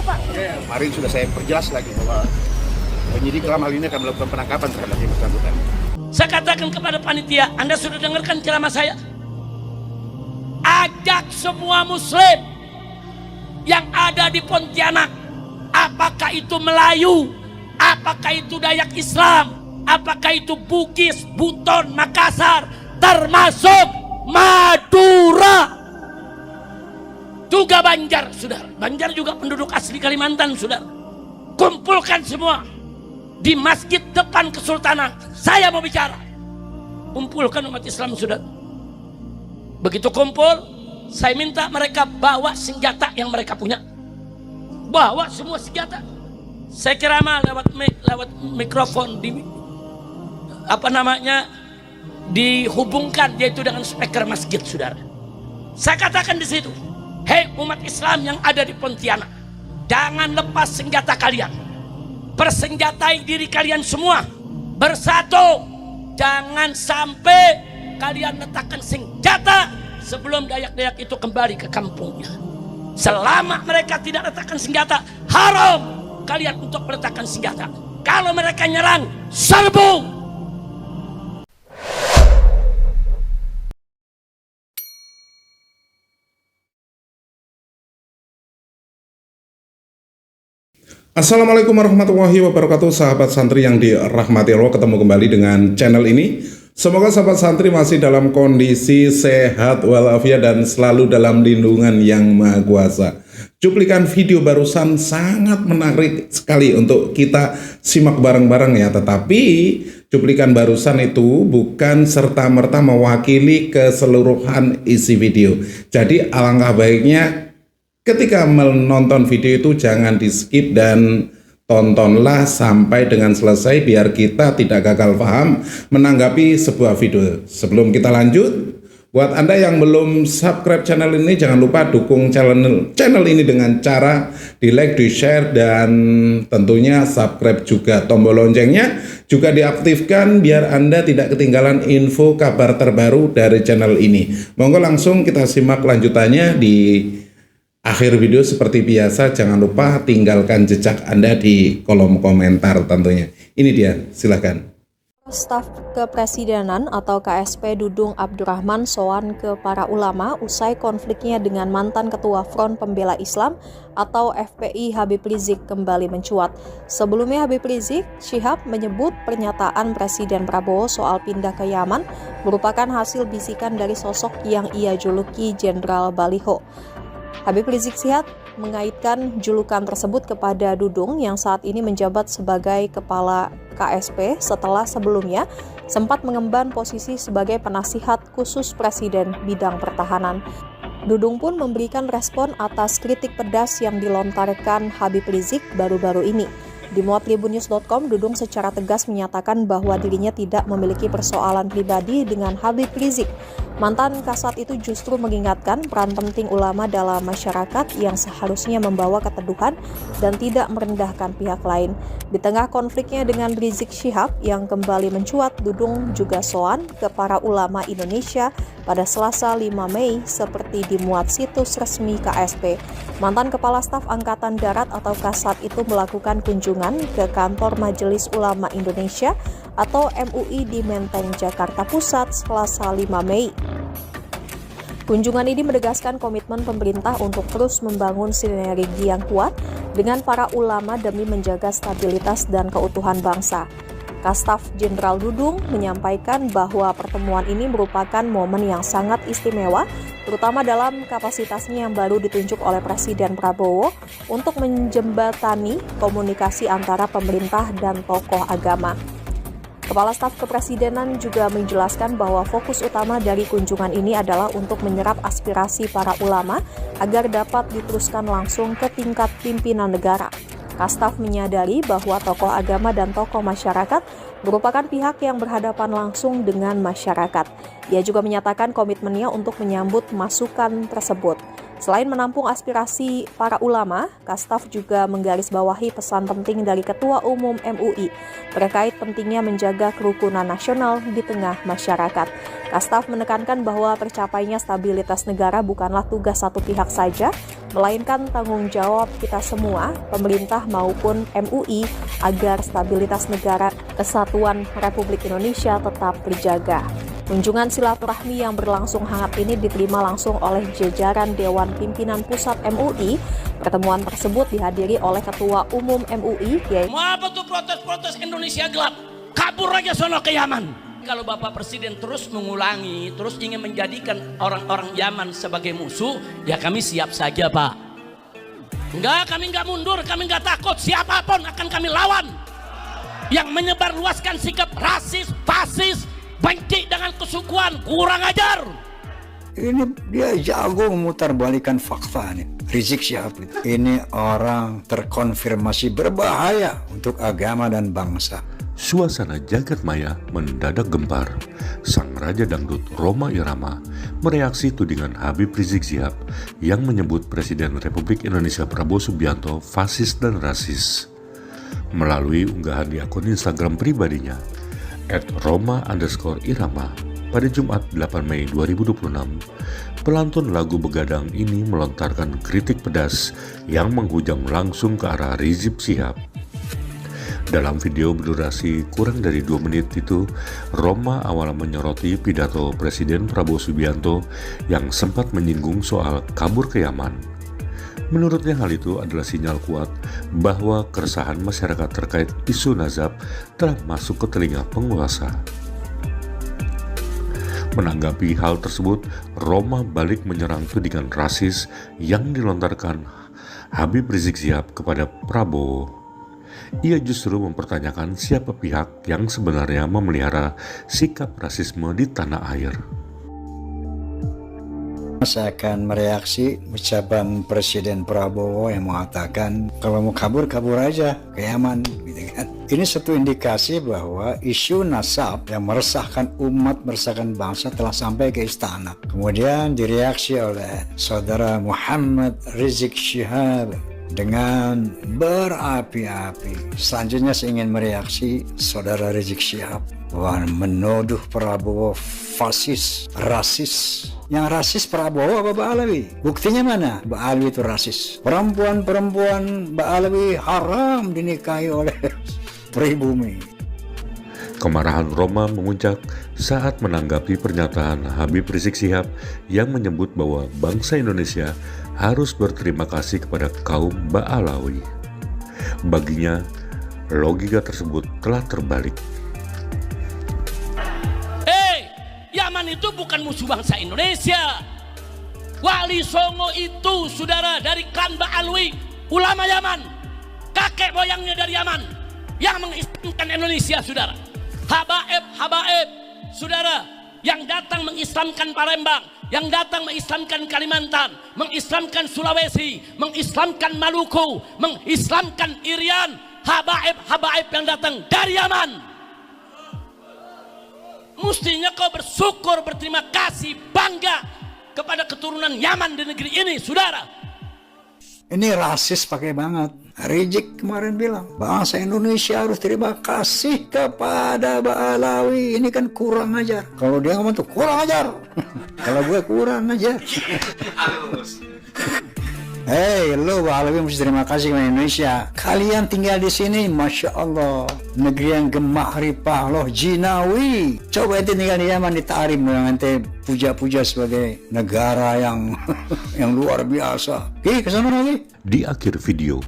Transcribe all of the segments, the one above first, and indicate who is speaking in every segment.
Speaker 1: Pak?
Speaker 2: Kemarin sudah saya perjelas lagi bahwa penyidik dalam hal ini akan melakukan penangkapan terhadap yang bersangkutan.
Speaker 1: Saya katakan kepada panitia, Anda sudah dengarkan ceramah saya? Ajak semua muslim yang ada di Pontianak, apakah itu Melayu, apakah itu Dayak Islam, apakah itu Bugis, Buton, Makassar, termasuk Madura, juga Banjar, saudara. Banjar juga penduduk asli Kalimantan, saudara. Kumpulkan semua di masjid depan Kesultanan. Saya mau bicara. Kumpulkan umat Islam, saudara. Begitu kumpul, saya minta mereka bawa senjata yang mereka punya. Bawa semua senjata. Saya ceramah lewat mikrofon dihubungkan yaitu dengan speaker masjid, saudara. Saya katakan di situ, hei umat Islam yang ada di Pontianak, jangan lepas senjata kalian. Persenjatai diri kalian semua, bersatu. Jangan sampai kalian letakkan senjata sebelum Dayak-Dayak itu kembali ke kampungnya. Selama mereka tidak letakkan senjata, haram kalian untuk meletakkan senjata. Kalau mereka nyerang, serbu.
Speaker 3: Assalamualaikum warahmatullahi wabarakatuh, sahabat santri yang dirahmati Allah. Ketemu kembali dengan channel ini. Semoga sahabat santri masih dalam kondisi sehat walafiat dan selalu dalam lindungan yang maha kuasa. Cuplikan video barusan sangat menarik sekali untuk kita simak bareng-bareng ya. Tetapi cuplikan barusan itu bukan serta-merta mewakili keseluruhan isi video. Jadi alangkah baiknya ketika menonton video itu jangan di skip dan tontonlah sampai dengan selesai biar kita tidak gagal paham menanggapi sebuah video. Sebelum kita lanjut, buat Anda yang belum subscribe channel ini, jangan lupa dukung channel ini dengan cara di like, di share, dan tentunya subscribe juga. Tombol loncengnya juga diaktifkan biar Anda tidak ketinggalan info kabar terbaru dari channel ini. Monggo langsung kita simak lanjutannya di akhir video. Seperti biasa, jangan lupa tinggalkan jejak Anda di kolom komentar tentunya. Ini dia, silakan.
Speaker 4: Staf Kepresidenan atau KSP Dudung Abdurrahman sowan ke para ulama usai konfliknya dengan mantan Ketua Front Pembela Islam atau FPI Habib Rizik kembali mencuat. Sebelumnya Habib Rizik Syihab menyebut pernyataan Presiden Prabowo soal pindah ke Yaman merupakan hasil bisikan dari sosok yang ia juluki Jenderal Baliho. Habib Rizik Syihab mengaitkan julukan tersebut kepada Dudung yang saat ini menjabat sebagai Kepala KSP setelah sebelumnya sempat mengemban posisi sebagai penasihat khusus Presiden bidang pertahanan. Dudung pun memberikan respon atas kritik pedas yang dilontarkan Habib Rizik baru-baru ini. Di muatribunnews.com, Dudung secara tegas menyatakan bahwa dirinya tidak memiliki persoalan pribadi dengan Habib Rizik. Mantan Kasat itu justru mengingatkan peran penting ulama dalam masyarakat yang seharusnya membawa keteduhan dan tidak merendahkan pihak lain. Di tengah konfliknya dengan Rizik Syihab yang kembali mencuat, Dudung juga sowan ke para ulama Indonesia pada Selasa 5 Mei seperti dimuat situs resmi KSP. Mantan Kepala Staf Angkatan Darat atau Kasat itu melakukan kunjungan ke kantor Majelis Ulama Indonesia atau MUI di Menteng, Jakarta Pusat, Selasa 5 Mei. Kunjungan ini menegaskan komitmen pemerintah untuk terus membangun sinergi yang kuat dengan para ulama demi menjaga stabilitas dan keutuhan bangsa. Kastaf Jenderal Dudung menyampaikan bahwa pertemuan ini merupakan momen yang sangat istimewa, terutama dalam kapasitasnya yang baru ditunjuk oleh Presiden Prabowo untuk menjembatani komunikasi antara pemerintah dan tokoh agama. Kepala Staf Kepresidenan juga menjelaskan bahwa fokus utama dari kunjungan ini adalah untuk menyerap aspirasi para ulama agar dapat diteruskan langsung ke tingkat pimpinan negara. Kastaf menyadari bahwa tokoh agama dan tokoh masyarakat merupakan pihak yang berhadapan langsung dengan masyarakat. Ia juga menyatakan komitmennya untuk menyambut masukan tersebut. Selain menampung aspirasi para ulama, Kastaf juga menggarisbawahi pesan penting dari Ketua Umum MUI terkait pentingnya menjaga kerukunan nasional di tengah masyarakat. Kastaf menekankan bahwa tercapainya stabilitas negara bukanlah tugas satu pihak saja, melainkan tanggung jawab kita semua, pemerintah maupun MUI, agar stabilitas negara kesatuan Republik Indonesia tetap terjaga. Kunjungan silaturahmi yang berlangsung hangat ini diterima langsung oleh jajaran Dewan Pimpinan Pusat MUI. Pertemuan tersebut dihadiri oleh Ketua Umum MUI, yaitu
Speaker 1: mau apa tuh protes-protes Indonesia gelap? Kabur aja sono ke Yaman. Kalau Bapak Presiden terus mengulangi, terus ingin menjadikan orang-orang Yaman sebagai musuh, ya kami siap saja Pak. Enggak, kami enggak mundur, kami enggak takut, siapapun akan kami lawan. Yang menyebarluaskan sikap rasis, fasis, benci dengan kesukuan, kurang ajar.
Speaker 5: Ini dia jago memutarbalikkan fakta nih. Rizik Syihab ini orang terkonfirmasi berbahaya untuk agama dan bangsa.
Speaker 6: Suasana jagat maya mendadak gempar. Sang Raja Dangdut Rhoma Irama mereaksi tudingan Habib Rizik Syihab yang menyebut Presiden Republik Indonesia Prabowo Subianto fasis dan rasis. Melalui unggahan di akun Instagram pribadinya, @Rhoma_Irama, pada Jumat 8 Mei 2026, pelantun lagu Begadang ini melontarkan kritik pedas yang menghujam langsung ke arah Rizik Syihab. Dalam video berdurasi kurang dari 2 menit itu, Rhoma awalnya menyoroti pidato Presiden Prabowo Subianto yang sempat menyinggung soal kabur ke Yaman. Menurutnya hal itu adalah sinyal kuat bahwa keresahan masyarakat terkait isu Nazab telah masuk ke telinga penguasa. Menanggapi hal tersebut, Rhoma balik menyerang tudingan rasis yang dilontarkan Habib Rizik Syihab kepada Prabowo. Ia justru mempertanyakan siapa pihak yang sebenarnya memelihara sikap rasisme di tanah air.
Speaker 5: Saya akan mereaksi ucapan Presiden Prabowo yang mengatakan kalau mau kabur aja ke Yaman, gitu kan. Ini satu indikasi bahwa isu Nazab yang meresahkan umat, meresahkan bangsa telah sampai ke istana. Kemudian direaksi oleh saudara Muhammad Rizik Syihab dengan berapi-api. Selanjutnya saya ingin mereaksi saudara Rizik Syihab bahwa menuduh Prabowo fasis, rasis. Yang rasis Prabowo apa Mbak Alawi? Buktinya mana? Mbak Alawi itu rasis. Perempuan-perempuan Mbak Alawi haram dinikahi oleh pribumi.
Speaker 6: Kemarahan Rhoma memuncak saat menanggapi pernyataan Habib Rizik Syihab yang menyebut bahwa bangsa Indonesia harus berterima kasih kepada kaum Ba'alawi. Baginya, logika tersebut telah terbalik.
Speaker 1: Yaman itu bukan musuh bangsa Indonesia. Wali Songo itu saudara dari klan Ba'alawi, ulama Yaman, kakek moyangnya dari Yaman yang mengislamkan Indonesia, saudara. Habaib, saudara, yang datang mengislamkan Palembang, yang datang mengislamkan Kalimantan, mengislamkan Sulawesi, mengislamkan Maluku, mengislamkan Irian, habaib yang datang dari Yaman. Mestinya kau bersyukur, berterima kasih, bangga kepada keturunan Yaman di negeri ini, saudara.
Speaker 5: Ini rasis pakai banget. Rizik kemarin bilang, bangsa Indonesia harus terima kasih kepada Ba'alawi. Ini kan kurang ajar. Kalau dia ngomong tuh kurang ajar. Kalau gue kurang ajar. Hei, lo Ba'alawi mesti terima kasih kepada Indonesia. Kalian tinggal di sini, Masya Allah. Negeri yang gemah ripah loh, jinawi. Coba ente tinggal di Yaman, di Tarim, yang ente puja-puja sebagai negara yang luar biasa. Oke, kesana lagi.
Speaker 6: Di akhir video,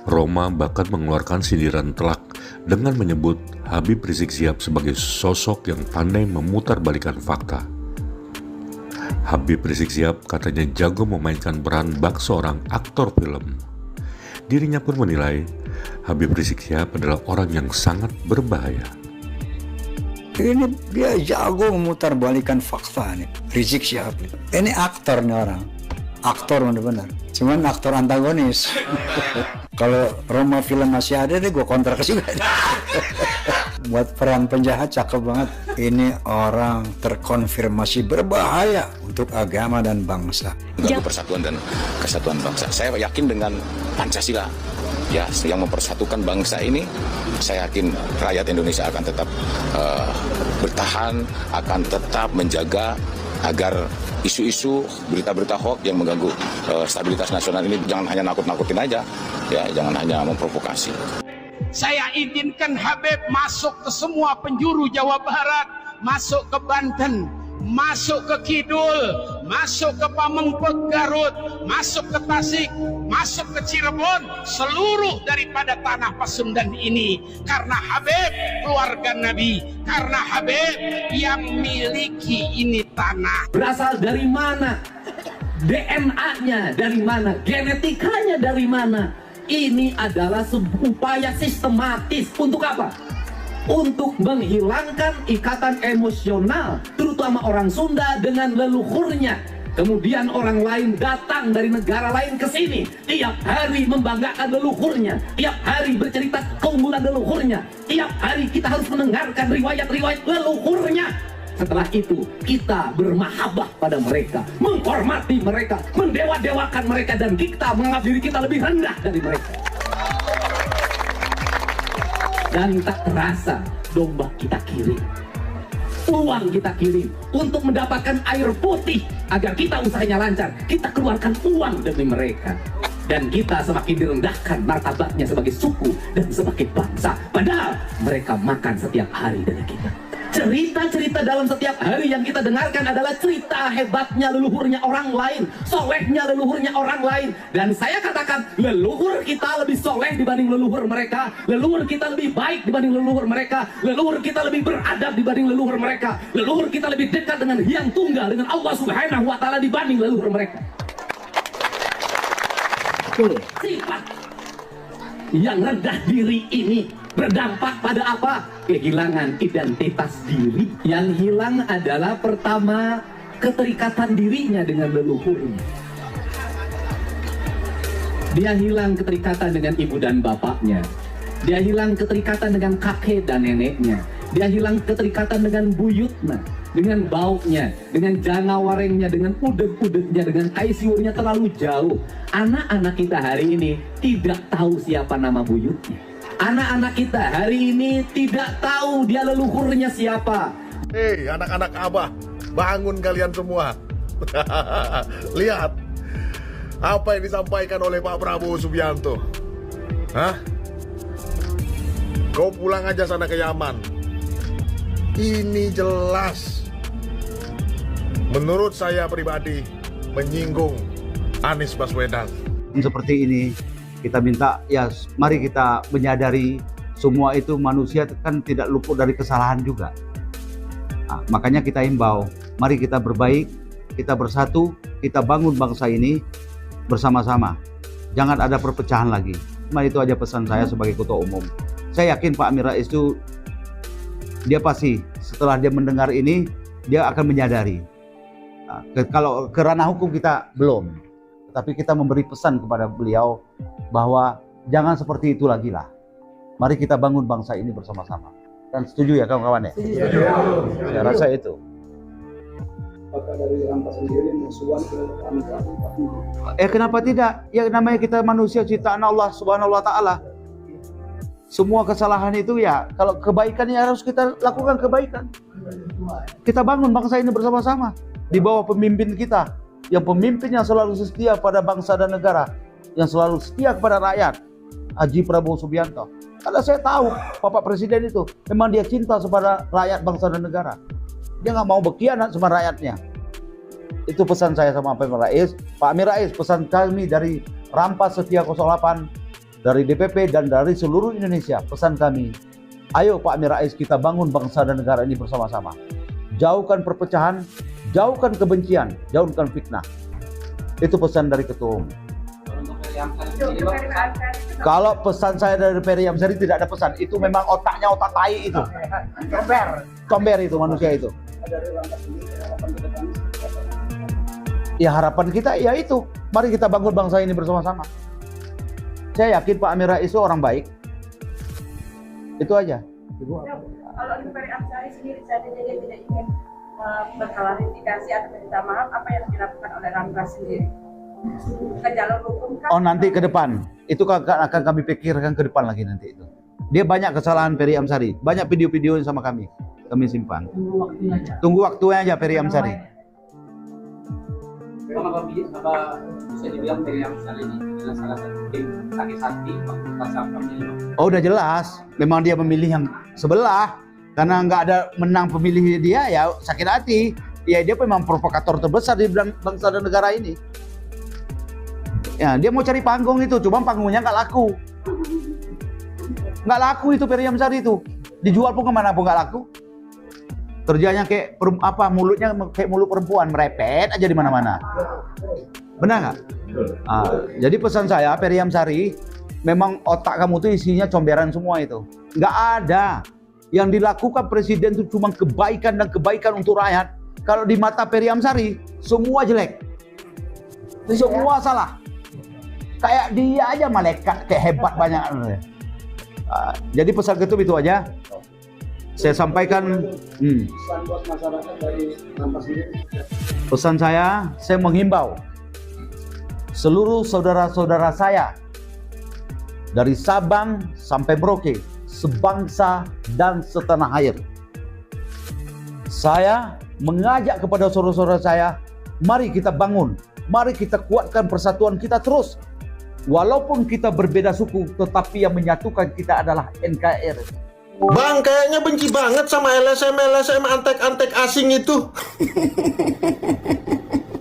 Speaker 6: Rhoma bahkan mengeluarkan sindiran telak dengan menyebut Habib Rizik Syihab sebagai sosok yang pandai memutarbalikkan fakta. Habib Rizik Syihab katanya jago memainkan peran bak seorang aktor film. Dirinya pun menilai Habib Rizik Syihab adalah orang yang sangat berbahaya.
Speaker 5: Ini dia jago memutarbalikkan fakta nih, Rizik Syihab. Ini aktor nih orang, aktor benar-benar. Cuman aktor antagonis. Kalau Rhoma film masih ada deh, gue kontrak juga. Buat peran penjahat cakep banget. Ini orang terkonfirmasi berbahaya untuk agama dan bangsa.
Speaker 7: Untuk persatuan dan kesatuan bangsa. Saya yakin dengan Pancasila, ya, yang mempersatukan bangsa ini. Saya yakin rakyat Indonesia akan tetap bertahan, akan tetap menjaga agar isu-isu, berita-berita hoax yang mengganggu stabilitas nasional ini jangan hanya nakut-nakutin aja, ya jangan hanya memprovokasi.
Speaker 8: Saya izinkan Habib masuk ke semua penjuru Jawa Barat, masuk ke Banten, masuk ke Kidul, masuk ke Pamengpeuk Garut, masuk ke Tasik, masuk ke Cirebon, seluruh daripada tanah Pasundan ini, karena Habib keluarga Nabi, karena Habib yang miliki ini tanah.
Speaker 9: Berasal dari mana? DNA-nya dari mana? Genetikanya dari mana? Ini adalah sebuah upaya sistematis untuk apa? Untuk menghilangkan ikatan emosional, terutama orang Sunda dengan leluhurnya. Kemudian orang lain datang dari negara lain ke sini, tiap hari membanggakan leluhurnya, tiap hari bercerita keunggulan leluhurnya, tiap hari kita harus mendengarkan riwayat-riwayat leluhurnya. Setelah itu kita bermahabbah pada mereka, menghormati mereka, mendewa-dewakan mereka, dan kita menganggap diri kita lebih rendah dari mereka. Dan tak terasa domba kita kirim, uang kita kirim untuk mendapatkan air putih agar kita usahanya lancar. Kita keluarkan uang demi mereka, dan kita semakin direndahkan martabatnya sebagai suku dan sebagai bangsa. Padahal mereka makan setiap hari dari kita. Cerita-cerita dalam setiap hari yang kita dengarkan adalah cerita hebatnya leluhurnya orang lain, solehnya leluhurnya orang lain. Dan saya katakan, leluhur kita lebih soleh dibanding leluhur mereka, leluhur kita lebih baik dibanding leluhur mereka, leluhur kita lebih beradab dibanding leluhur mereka, leluhur kita lebih dekat dengan Hyang Tunggal, dengan Allah Subhanahu wa Ta'ala dibanding leluhur mereka. Sifat yang rendah diri ini berdampak pada apa? Kehilangan identitas diri. Yang hilang adalah pertama, keterikatan dirinya dengan leluhurnya. Dia hilang keterikatan dengan ibu dan bapaknya. Dia hilang keterikatan dengan kakek dan neneknya. Dia hilang keterikatan dengan buyutnya, dengan baunya, dengan janawarengnya, dengan udeg-udegnya, dengan kaisiurnya terlalu jauh. Anak-anak kita hari ini tidak tahu siapa nama buyutnya. Anak-anak kita hari ini tidak tahu dia leluhurnya siapa.
Speaker 10: Hei anak-anak Abah, bangun kalian semua. Lihat apa yang disampaikan oleh Pak Prabowo Subianto. Hah? Kau pulang aja sana ke Yaman. Ini jelas, menurut saya pribadi, menyinggung Anies Baswedan.
Speaker 11: Seperti ini kita minta, ya mari kita menyadari semua itu manusia kan tidak luput dari kesalahan juga. Nah, makanya kita imbau, mari kita berbaik, kita bersatu, kita bangun bangsa ini bersama-sama. Jangan ada perpecahan lagi. Cuma itu aja pesan saya sebagai ketua umum. Saya yakin Pak Amin Rais itu, dia pasti setelah dia mendengar ini, dia akan menyadari. Nah, kalau ke ranah hukum kita belum, tapi kita memberi pesan kepada beliau bahwa jangan seperti itu lagi lah. Mari kita bangun bangsa ini bersama-sama. Dan setuju ya kawan-kawan ya? Setuju. Saya rasa itu.
Speaker 12: Apakah dari Rampas sendiri mensuan ke Amin?
Speaker 11: Kenapa tidak? Ya namanya kita manusia ciptaan Allah Subhanahu wa Ta'ala. Semua kesalahan itu ya, kalau kebaikan ya harus kita lakukan kebaikan. Kita bangun bangsa ini bersama-sama di bawah pemimpin kita, yang pemimpin yang selalu setia pada bangsa dan negara, yang selalu setia kepada rakyat, Haji Prabowo Subianto. Karena saya tahu Bapak Presiden itu memang dia cinta kepada rakyat, bangsa dan negara. Dia nggak mau berkhianat sama rakyatnya. Itu pesan saya sama Pak Amin Rais. Pak Amin Rais, pesan kami dari Rampas Setia 08, dari DPP dan dari seluruh Indonesia, pesan kami, ayo Pak Amin Rais, kita bangun bangsa dan negara ini bersama-sama. Jauhkan perpecahan, jauhkan kebencian, jauhkan fitnah. Itu pesan dari ketua umum. Kalau pesan saya dari Ferry Amsari tidak ada pesan, itu memang otaknya otak tai itu. Comber itu manusia itu. Ya harapan kita ya itu, mari kita bangun bangsa ini bersama-sama. Saya yakin Pak Amin Rais itu orang baik. Itu aja.
Speaker 13: Kalau Ferry Amsari sendiri saja dia tidak ingin berklarifikasi atau minta maaf, apa yang dilakukan oleh Rampas sendiri? Ke jalur hukum kan?
Speaker 11: Oh nanti ke depan, itu akan kami pikirkan ke depan lagi nanti itu. Dia banyak kesalahan Ferry Amsari, banyak video-video sama kami simpan. Tunggu waktunya aja Ferry Amsari.
Speaker 12: Apa bisa dibilang Meriam Sari ini adalah salah satu tim sakit hati pasal pemilih?
Speaker 11: Oh udah jelas, memang dia memilih yang sebelah karena nggak ada menang pemilih dia ya sakit hati. Ya dia memang provokator terbesar di bangsa dan negara ini. Ya dia mau cari panggung itu, cuma panggungnya nggak laku. Nggak laku itu Meriam Sari itu, dijual pun kemana pun nggak laku. Kerjanya kayak mulutnya kayak mulut perempuan, merepet aja di mana-mana. Benar nggak? Jadi pesan saya, Meriam Sari, memang otak kamu tuh isinya comberan semua itu. Nggak ada. Yang dilakukan presiden itu cuma kebaikan dan kebaikan untuk rakyat. Kalau di mata Meriam Sari, semua jelek. Semua salah. Kayak dia aja malaikat, kayak hebat banyak. Jadi pesan ketum itu aja. Saya sampaikan
Speaker 12: Pesan buat masyarakat dari Rampas sendiri.
Speaker 11: Pesan saya menghimbau seluruh saudara-saudara saya dari Sabang sampai Merauke, sebangsa dan setanah air. Saya mengajak kepada saudara-saudara saya, mari kita bangun, mari kita kuatkan persatuan kita terus. Walaupun kita berbeda suku, tetapi yang menyatukan kita adalah NKRI.
Speaker 10: Bang, kayaknya benci banget sama LSM antek-antek asing itu.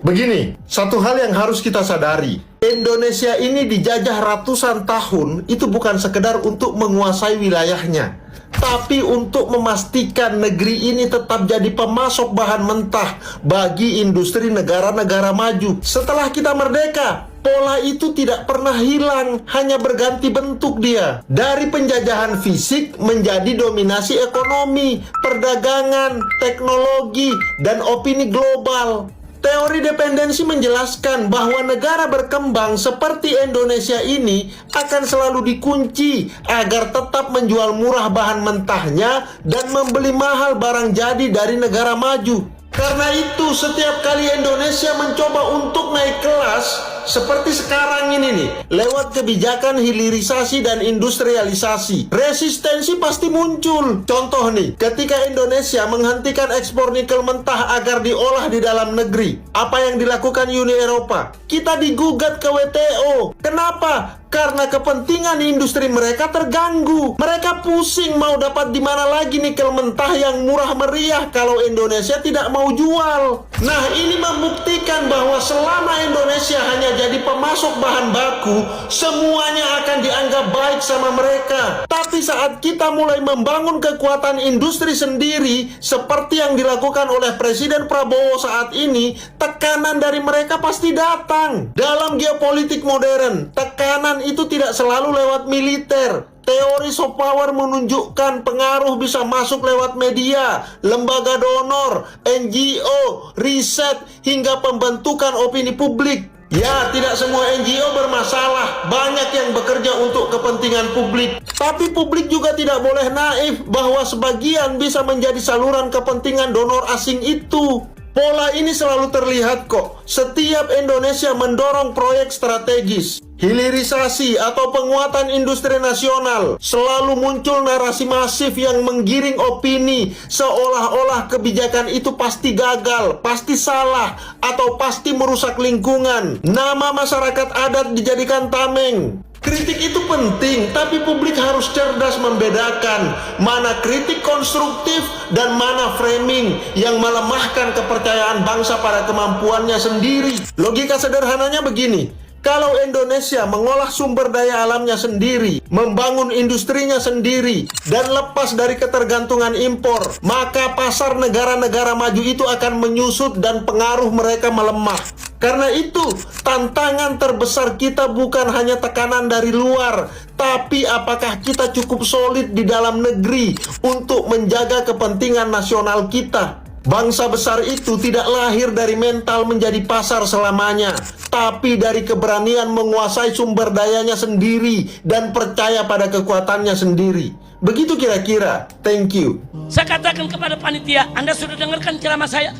Speaker 10: Begini, satu hal yang harus kita sadari. Indonesia ini dijajah ratusan tahun, itu bukan sekedar untuk menguasai wilayahnya, tapi untuk memastikan negeri ini tetap jadi pemasok bahan mentah bagi industri negara-negara maju. Setelah kita merdeka, pola itu tidak pernah hilang, hanya berganti bentuk dia. Dari penjajahan fisik menjadi dominasi ekonomi, perdagangan, teknologi, dan opini global. Teori dependensi menjelaskan bahwa negara berkembang seperti Indonesia ini akan selalu dikunci agar tetap menjual murah bahan mentahnya dan membeli mahal barang jadi dari negara maju. Karena itu, setiap kali Indonesia mencoba untuk naik kelas, seperti sekarang ini nih, lewat kebijakan hilirisasi dan industrialisasi, resistensi pasti muncul. Contoh nih, ketika Indonesia menghentikan ekspor nikel mentah agar diolah di dalam negeri, apa yang dilakukan Uni Eropa? Kita digugat ke WTO. Kenapa? Karena kepentingan industri mereka terganggu. Mereka pusing mau dapat di mana lagi nikel mentah yang murah meriah kalau Indonesia tidak mau jual. Nah, ini membuktikan bahwa selama Indonesia hanya jadi pemasok bahan baku, semuanya akan dianggap baik sama mereka. Tapi saat kita mulai membangun kekuatan industri sendiri, seperti yang dilakukan oleh Presiden Prabowo saat ini, tekanan dari mereka pasti datang. Dalam geopolitik modern, tekanan itu tidak selalu lewat militer. Teori soft power menunjukkan pengaruh bisa masuk lewat media, lembaga donor, NGO, riset, hingga pembentukan opini publik. Ya, tidak semua NGO bermasalah, banyak yang bekerja untuk kepentingan publik. Tapi publik juga tidak boleh naif bahwa sebagian bisa menjadi saluran kepentingan donor asing itu. Pola ini selalu terlihat kok. Setiap Indonesia mendorong proyek strategis, hilirisasi atau penguatan industri nasional, selalu muncul narasi masif yang menggiring opini seolah-olah kebijakan itu pasti gagal, pasti salah, atau pasti merusak lingkungan. Nama masyarakat adat dijadikan tameng. Kritik itu penting, tapi publik harus cerdas membedakan mana kritik konstruktif dan mana framing yang melemahkan kepercayaan bangsa pada kemampuannya sendiri. Logika sederhananya begini, kalau Indonesia mengolah sumber daya alamnya sendiri, membangun industrinya sendiri, dan lepas dari ketergantungan impor, maka pasar negara-negara maju itu akan menyusut dan pengaruh mereka melemah. Karena itu, tantangan terbesar kita bukan hanya tekanan dari luar, tapi apakah kita cukup solid di dalam negeri untuk menjaga kepentingan nasional kita. Bangsa besar itu tidak lahir dari mental menjadi pasar selamanya, tapi dari keberanian menguasai sumber dayanya sendiri dan percaya pada kekuatannya sendiri. Begitu kira-kira. Thank you.
Speaker 1: Saya katakan kepada panitia, Anda sudah dengarkan ceramah saya?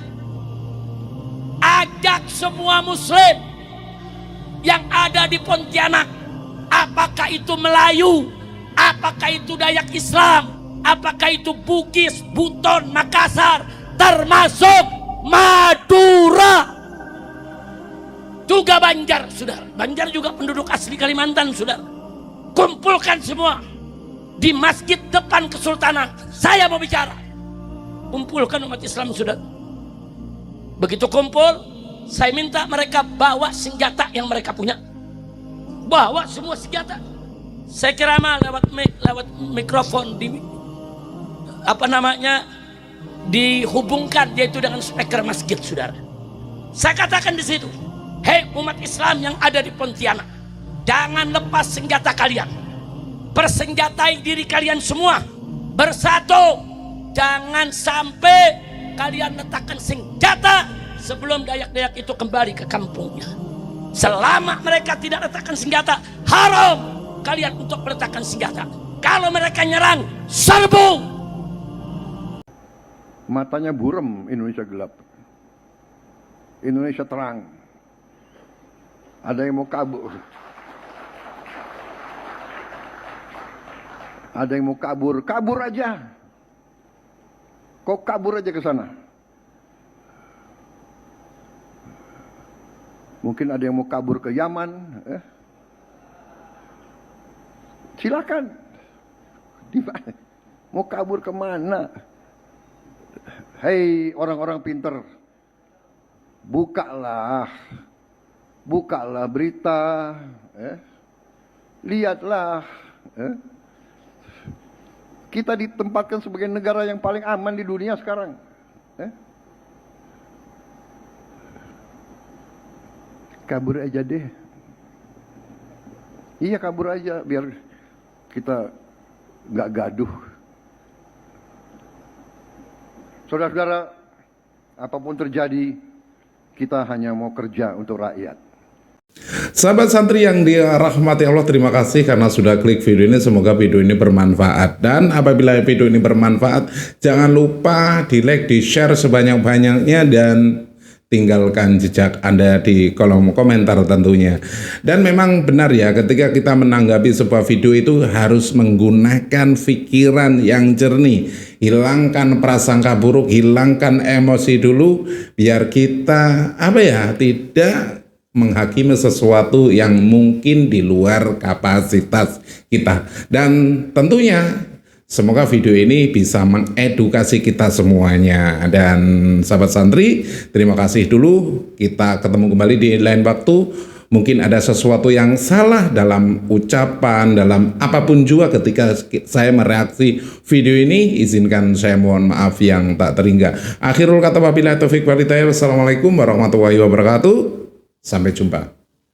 Speaker 1: Ajak semua muslim yang ada di Pontianak, apakah itu Melayu, apakah itu Dayak Islam, apakah itu Bugis, Buton, Makassar, termasuk Madura. Tuga Banjar, saudara. Banjar juga penduduk asli Kalimantan, saudara. Kumpulkan semua di masjid depan Kesultanan. Saya mau bicara. Kumpulkan umat Islam, saudara. Begitu kumpul, saya minta mereka bawa senjata yang mereka punya. Bawa semua senjata. Saya kira lewat mikrofon dihubungkan yaitu dengan speaker masjid, saudara. Saya katakan di situ, hei umat Islam yang ada di Pontianak, jangan lepas senjata kalian. Persenjatai diri kalian semua, bersatu. Jangan sampai kalian letakkan senjata sebelum Dayak-Dayak itu kembali ke kampungnya. Selama mereka tidak letakkan senjata, haram kalian untuk meletakkan senjata. Kalau mereka nyerang, serbu.
Speaker 14: Matanya buram, Indonesia gelap. Indonesia terang. Ada yang mau kabur. Ada yang mau kabur, kabur aja. Kok kabur aja ke sana? Mungkin ada yang mau kabur ke Yaman. Silakan. Mau kabur kemana? Hei orang-orang pinter, bukalah berita, lihatlah. Kita ditempatkan sebagai negara yang paling aman di dunia sekarang. Kabur aja deh. Iya, kabur aja biar kita nggak gaduh. Saudara-saudara, apapun terjadi, kita hanya mau kerja untuk rakyat.
Speaker 3: Sahabat santri yang dirahmati Allah, terima kasih karena sudah klik video ini. Semoga video ini bermanfaat. Dan apabila video ini bermanfaat, jangan lupa di like, di share sebanyak-banyaknya, dan tinggalkan jejak Anda di kolom komentar tentunya. Dan memang benar ya, ketika kita menanggapi sebuah video itu harus menggunakan pikiran yang jernih. Hilangkan prasangka buruk, hilangkan emosi dulu, biar kita tidak menghakimi sesuatu yang mungkin di luar kapasitas kita. Dan tentunya semoga video ini bisa mengedukasi kita semuanya. Dan sahabat santri, terima kasih dulu. Kita ketemu kembali di lain waktu. Mungkin ada sesuatu yang salah dalam ucapan, dalam apapun juga ketika saya mereaksi video ini, izinkan saya mohon maaf yang tak terhingga. Akhirul kata wabillahi taufiq wal hidayah. Wassalamualaikum warahmatullahi wabarakatuh. Sampai jumpa.